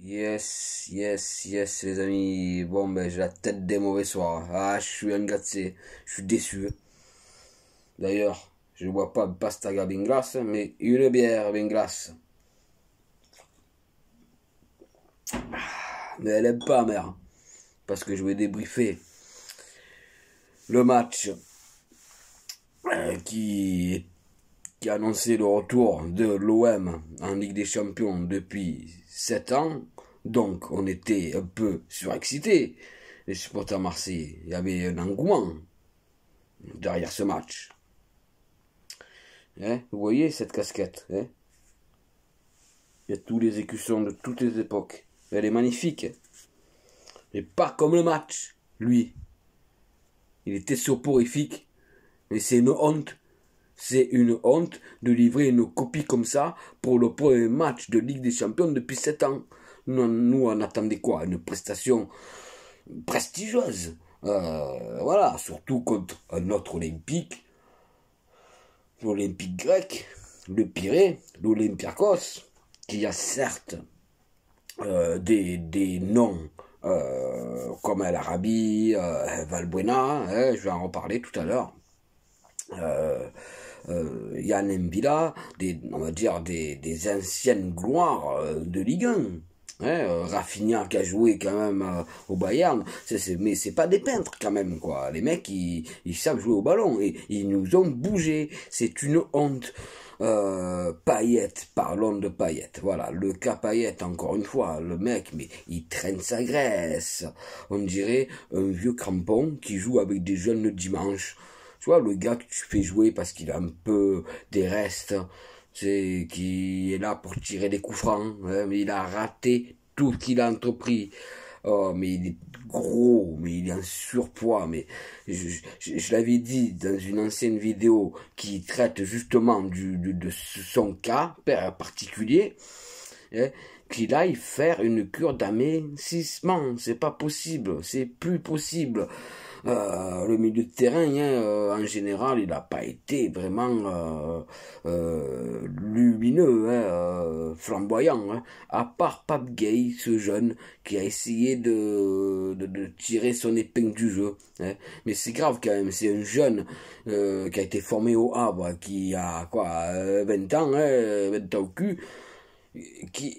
Yes, yes, yes, les amis. Bon, ben, j'ai la tête des mauvais soirs. Ah, je suis agacé. Je suis déçu. D'ailleurs, je ne bois pas de pastaga bien glace, mais une bière bien glace. Mais elle aime pas, mère. Parce que je vais débriefer le match qui a annoncé le retour de l'OM en Ligue des Champions depuis 7 ans. Donc, on était un peu surexcités. Les supporters marseillais, il y avait un engouement derrière ce match. Hein, vous voyez cette casquette, hein? Il y a tous les écussons de toutes les époques. Elle est magnifique. Mais pas comme le match, lui. Il était soporifique. Et c'est une honte. C'est une honte de livrer une copie comme ça pour le premier match de Ligue des Champions depuis 7 ans. Nous on attendait quoi? Une prestation prestigieuse. Voilà, surtout contre un autre Olympique. L'Olympique grec, le Pirée, l'Olympiakos, qui a certes des noms comme El Arabi, Valbuena, je vais en reparler tout à l'heure. Yann Mbila, on va dire des anciennes gloires de Ligue 1. Rafinha qui a joué quand même au Bayern, mais c'est pas des peintres quand même quoi. Les mecs ils savent jouer au ballon et ils nous ont bougé. C'est une honte. Payet, parlons de Payet. Voilà, le cas Payet encore une fois, le mec, mais il traîne sa graisse. On dirait un vieux crampon qui joue avec des jeunes le dimanche. Tu vois, le gars que tu fais jouer parce qu'il a un peu des restes, c'est qui est là pour tirer des coups francs, hein, mais il a raté tout ce qu'il a entrepris. Oh, mais il est gros, mais il est en surpoids, mais je l'avais dit dans une ancienne vidéo qui traite justement de son cas particulier, hein, qu'il aille faire une cure d'amincissement. C'est pas possible, c'est plus possible. Le milieu de terrain, hein, en général, il n'a pas été vraiment lumineux, hein, flamboyant, hein, à part Pape Gueye, ce jeune qui a essayé de tirer son épingle du jeu. Hein. Mais c'est grave quand même, c'est un jeune qui a été formé au Havre, qui a quoi, 20 ans, hein, 20 ans au cul, qui,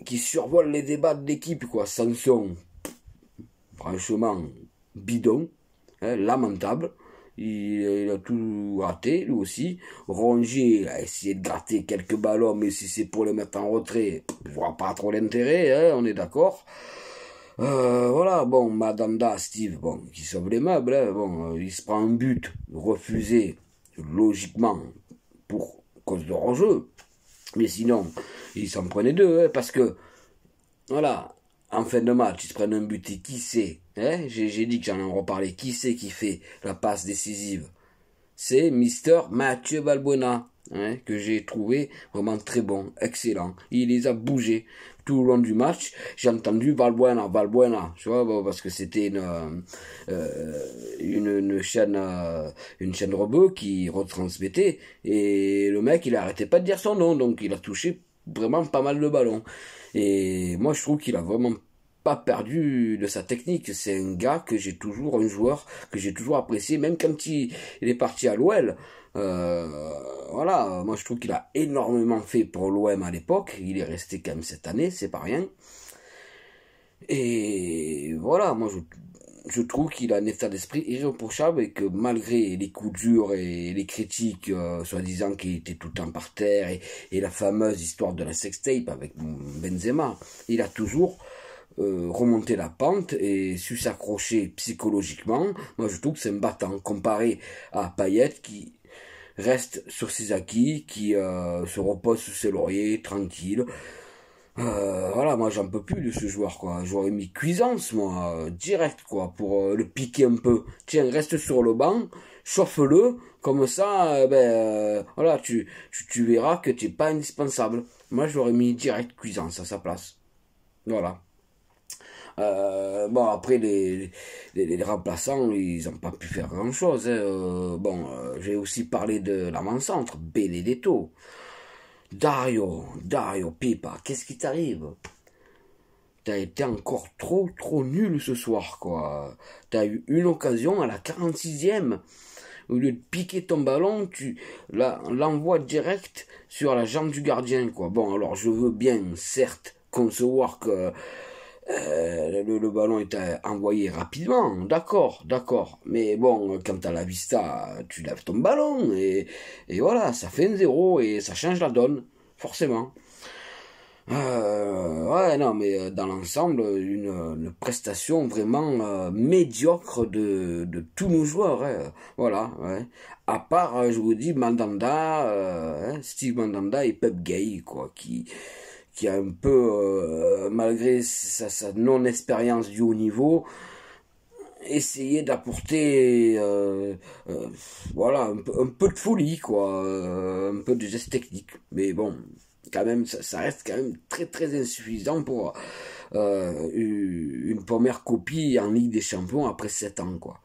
qui survole les débats de l'équipe, quoi. Sanson, franchement, bidon, hein, lamentable. Il a tout raté, lui aussi. Rongier a essayé de gratter quelques ballons, mais si c'est pour les mettre en retrait, je vois pas trop l'intérêt, hein, on est d'accord. Voilà, bon, Madanda, Steve, bon, qui sauve les meubles, hein, bon, il se prend un but refusé, logiquement, pour cause de hors-jeu. Mais sinon, il s'en prenait deux, hein, parce que, voilà, en fin de match, ils se prennent un but et qui c'est, hein, j'ai dit que j'en ai reparlé, qui c'est qui fait la passe décisive? C'est Mister Mathieu Valbuena, hein, que j'ai trouvé vraiment très bon, excellent. Il les a bougés tout au long du match. J'ai entendu Valbuena, tu vois, parce que c'était une chaîne rebeu qui retransmettait, et le mec, il arrêtait pas de dire son nom, donc il a touché vraiment pas mal de ballons. Et moi, je trouve qu'il a vraiment pas perdu de sa technique. C'est un gars que j'ai toujours, un joueur que j'ai toujours apprécié, même quand il est parti à l'OL. Voilà, moi je trouve qu'il a énormément fait pour l'OM à l'époque. Il est resté quand même cette année, c'est pas rien. Et voilà, moi je trouve qu'il a un état d'esprit irréprochable et que malgré les coups durs et les critiques, soi-disant qu'il était tout le temps par terre et la fameuse histoire de la sextape avec Benzema, il a toujours remonté la pente et su s'accrocher psychologiquement. Moi je trouve que c'est un battant comparé à Payet qui reste sur ses acquis, qui se repose sur ses lauriers, tranquille. Voilà, moi j'en peux plus de ce joueur, quoi. J'aurais mis Cuisance, moi, direct, quoi, pour le piquer un peu. Tiens, reste sur le banc, chauffe-le, comme ça, voilà, tu verras que tu n'es pas indispensable. Moi j'aurais mis direct Cuisance à sa place. Voilà. Bon, après, les remplaçants, ils n'ont pas pu faire grand-chose. Hein. Bon, j'ai aussi parlé de l'avant-centre, Benedetto. Dario Pipa, qu'est-ce qui t'arrive? t'as été encore trop nul ce soir, quoi. T'as eu une occasion à la 46e. Au lieu de piquer ton ballon, tu l'envoies direct sur la jambe du gardien, quoi. Bon, alors je veux bien, certes, concevoir que le ballon est envoyé rapidement, d'accord. Mais bon, quand t'as la vista, tu laves ton ballon et voilà, ça fait un 0 et ça change la donne, forcément. Ouais, non, mais dans l'ensemble, une prestation vraiment médiocre de tous nos joueurs, hein. Voilà, ouais. À part, je vous dis, Mandanda, Steve Mandanda et Pep Gay, quoi, qui a un peu, malgré sa non-expérience du haut niveau, essayé d'apporter, voilà, un peu de folie, quoi, un peu de geste technique. Mais bon, quand même, ça reste quand même très insuffisant pour une première copie en Ligue des Champions après 7 ans, quoi.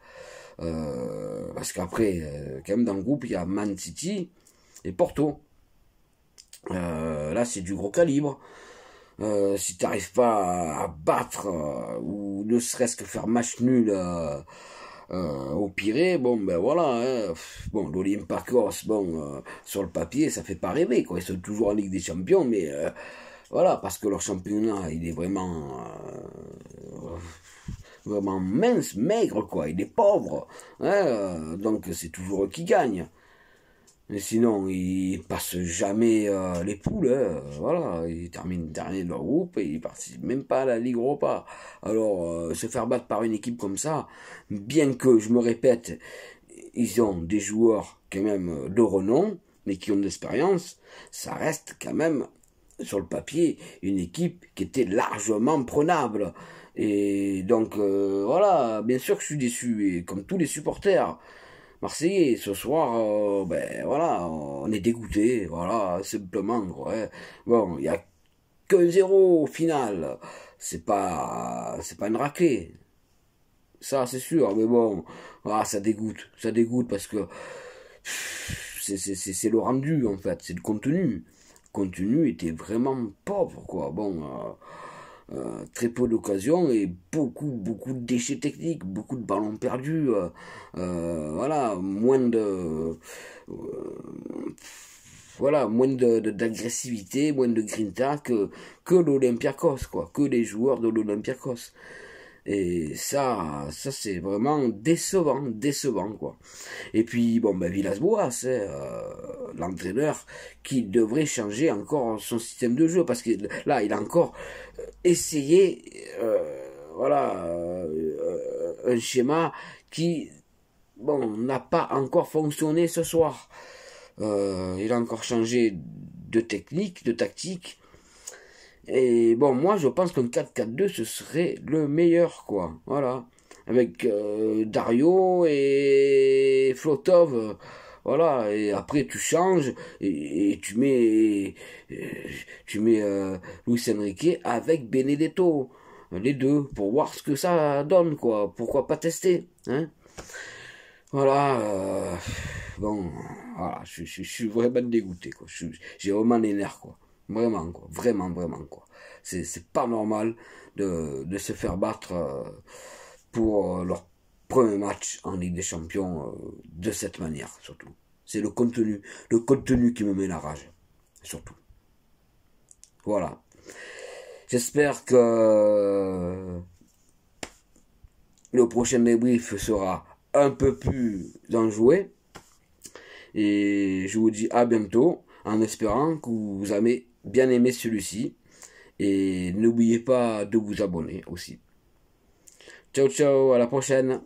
Parce qu'après, quand même, dans le groupe, il y a Man City et Porto. Là, c'est du gros calibre. Si t'arrives pas à battre ou ne serait-ce que faire match nul au Pirée, bon ben voilà, hein. Bon, l'Olympiakos, bon, sur le papier ça fait pas rêver, quoi. Ils sont toujours en Ligue des Champions, mais voilà, parce que leur championnat il est vraiment mince, maigre, quoi. Il est pauvre, hein, donc c'est toujours eux qui gagnent. Mais sinon, ils passent jamais les poules, hein. Voilà, ils terminent dernier de leur groupe et ils participent même pas à la Ligue Europa. Alors, se faire battre par une équipe comme ça, bien que, je me répète, ils ont des joueurs quand même de renom, mais qui ont de l'expérience, ça reste quand même, sur le papier, une équipe qui était largement prenable. Et donc, voilà, bien sûr que je suis déçu, et comme tous les supporters marseillais, ce soir, ben voilà, on est dégoûté, voilà, simplement, quoi, hein. Bon, il y a que 0 au final, c'est pas une raclée, ça c'est sûr, mais bon, voilà, ça dégoûte parce que c'est le rendu en fait, c'est le contenu. Le contenu était vraiment pauvre, quoi. Bon, très peu d'occasions et beaucoup de déchets techniques, beaucoup de ballons perdus, voilà, moins d'agressivité, moins de grinta que l'Olympiakos, quoi, que les joueurs de l'Olympiakos. Et ça c'est vraiment décevant, quoi. Et puis, bon, ben, Villas-Boas, hein, l'entraîneur, qui devrait changer encore son système de jeu, parce que là, il a encore essayé, voilà, un schéma qui, bon, n'a pas encore fonctionné ce soir. Il a encore changé de technique, de tactique. Et bon, moi, je pense qu'un 4-4-2, ce serait le meilleur, quoi. Voilà. Avec Dario et Flotov. Voilà. Et après, tu changes et tu mets Luis Enrique avec Benedetto. Les deux, pour voir ce que ça donne, quoi. Pourquoi pas tester, hein? Voilà. Bon, voilà. Je suis vraiment dégoûté, quoi. J'ai vraiment les nerfs, quoi. Vraiment, quoi. Vraiment, quoi. C'est pas normal de se faire battre pour leur premier match en Ligue des Champions de cette manière, surtout. C'est le contenu qui me met la rage, surtout. Voilà. J'espère que le prochain débrief sera un peu plus enjoué. Et je vous dis à bientôt, en espérant que vous avez bien aimé celui-ci. Et n'oubliez pas de vous abonner aussi. Ciao, à la prochaine.